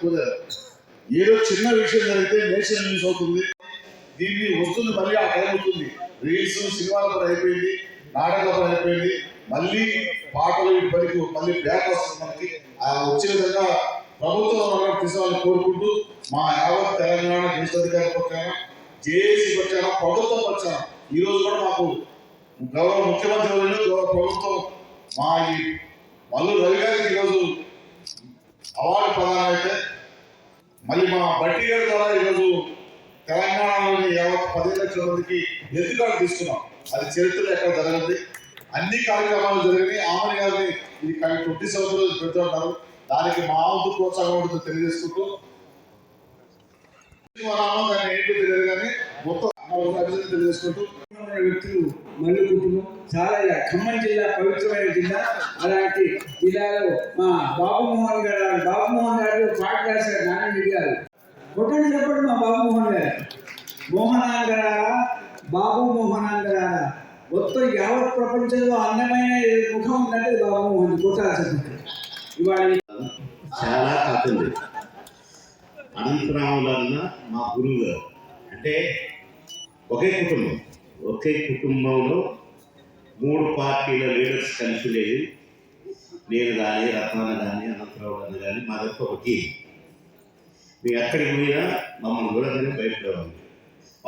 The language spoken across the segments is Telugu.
కోరారు. ఏదో చిన్న విషయం జరిగితే నేషనల్ న్యూస్ అవుతుంది, దీన్ని వస్తుంది, మళ్ళీ ఆ టైం అవుతుంది. రీల్స్ సినిమాల పని అయిపోయింది, నాటకాల పని అయిపోయింది, మళ్ళీ పాటలు పనికి మళ్ళీ బ్యాక్ వస్తుంది. మనకి వచ్చే విధంగా ప్రభుత్వం తీసుకోవాలని కోరుకుంటూ మా యావత్ తెలంగాణ దేశాధికారి పక్షాన, జేఏసీ పక్షాన, ప్రభుత్వం పక్షాన ఈరోజు కూడా మాకు గౌరవ ముఖ్యమంత్రి గౌరవ ప్రభుత్వం మా ఈ మల్లు రవి గారికి ఈరోజు అవార్డు ప్రదానం అయితే, మళ్ళీ మా బట్టి గారి ద్వారా ఈరోజు తెలంగాణలోని యావత్ 10 లక్షల మందికి ఎత్తుకాలు తీసుకున్నాం. అది చరిత్రలో ఎక్కడ జరగదు. అన్ని కార్యక్రమాలు జరిగినాయి. ఆమె గారిని ఇది 20 సంవత్సరాలు పెడుతుంటారు. దానికి మా వంతు ప్రోత్సాహం ఉంటుంది తెలియజేసుకుంటూ, దాన్ని ఏంటో తెలియదు కానీ మొత్తం అభివృద్ధి తెలియజేసుకుంటూ, వ్యక్తులు మల్లు కుటుంబం చాలా ఖమ్మం జిల్లా పవిత్రమైన జిల్లా. అలాంటి జిల్లాలో మా బాబుమోహన్ గారు పాట రాశారు. నారాయణ గారు కొట్టండి చెప్పండి. మా బాబుమోహన్ గారు మోహనాంగరా, బాబు మోహనాంగరా, మొత్తం యావత్ ప్రపంచంలో అందమైన ముఖం ఉందంటే బాబుమోహన్ కొట్టాల్సింది. ఇవాళ చాలా కథలు. అనంతరాములు అన్న మా గురువు గారు అంటే ఒకే కుటుంబంలో 3 పార్టీల లీడర్స్ కలిసి లేదు. నేను కానీ, రత్నాన్న కానీ, అనంతరావు అన్న కానీ, మా దగ్గర ఒక టీం. మేము ఎక్కడికి పోయినా మమ్మల్ని చూడగానే భయపడేవాళ్ళు.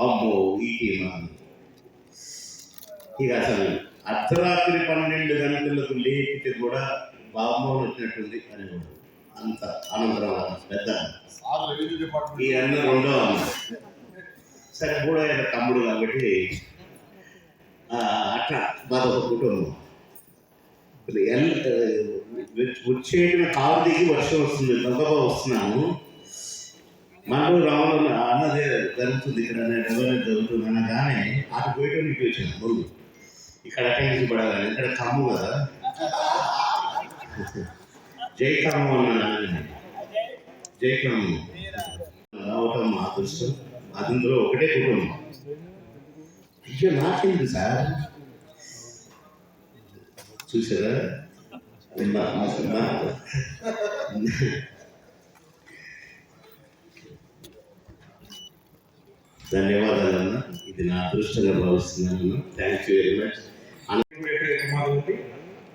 అమ్మో ఈ టీమా. ఇక అసలు అర్ధరాత్రి 12 గంటలకు లేపితే కూడా బాబుమోహన్ వచ్చినట్టుంది అనేవాడు. అంత అనంతరావు పెద్ద ఈ అన్న 2వ అన్న. సరే 3వ తమ్ముడు కాబట్టి అట్లా మాదొక కుటుంబం. వచ్చేటిన కారు దిగి వర్షం వస్తుంది, దొంగగా వస్తున్నాను. మనలో రావడం అన్నదే జరుగుతుంది, ఇక్కడ డెవలప్మెంట్ జరుగుతుంది అనగానే అటు పోయటం ఇటు వచ్చాను. ముందు ఇక్కడ అటెండెన్స్ పడాలని, ఇక్కడ కమ్ము కదా, జై కమ్ము అన్నాను. జై కమ్ము రావటం మా అదృష్టం. అందులో ఒకటే కుటుంబం. అయ్యో నాకేంది సార్ చూసారా. ధన్యవాదాలన్నా, ఇది నా అదృష్టంగా భావిస్తున్నాను. Thank you very much.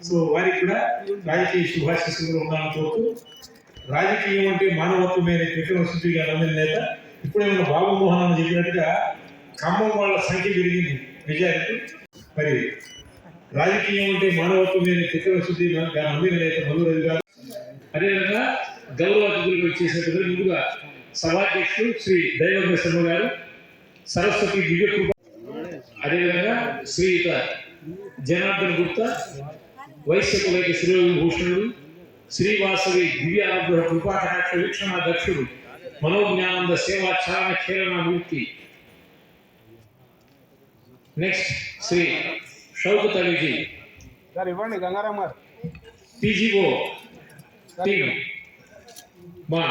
So వారికి కూడా రాజకీయ శుభాశిస్సులు ఉండాలని కోరుతూ, రాజకీయం అంటే మానవత్వమైన విక్రమశుద్ధిగా నమ్మిన నేత. ఇప్పుడేమన్నా బాబుమోహన్ అని చెప్పినట్టుగా ఖమ్మం వాళ్ళ సంఖ్య పెరిగింది మెజారిటీ. మరి రాజకీయం అంటే మానవత్వమైన విక్రమశుద్ధిగా నమ్మిన నేత మల్లు రవి గారు. అదేవిధంగా గౌరవ అతిథులకు వచ్చేసినట్టుగా ముందుగా సభాధ్యక్షుడు శ్రీ దైవజ్ఞ శర్మ గారు, సరస్వతి దివ్యకృప, అదేవిధంగా శ్రీయుత జనార్దన్ గుప్తా, వైశ్యకులైక శ్రీభూషణుడు, శ్రీవాసవి దివ్యానుగ్రహ కృపాకటాక్ష వీక్షణాధ్యక్షుడు, మనోజ్ఞానంద సేవా చారణ ఖేళన మూర్తి. నెక్స్ట్ శ్రీ షౌకత్ అలీజీ సార్ ఇవ్వండి. గంగారాం గారు టీజీఓ టీమ్ మా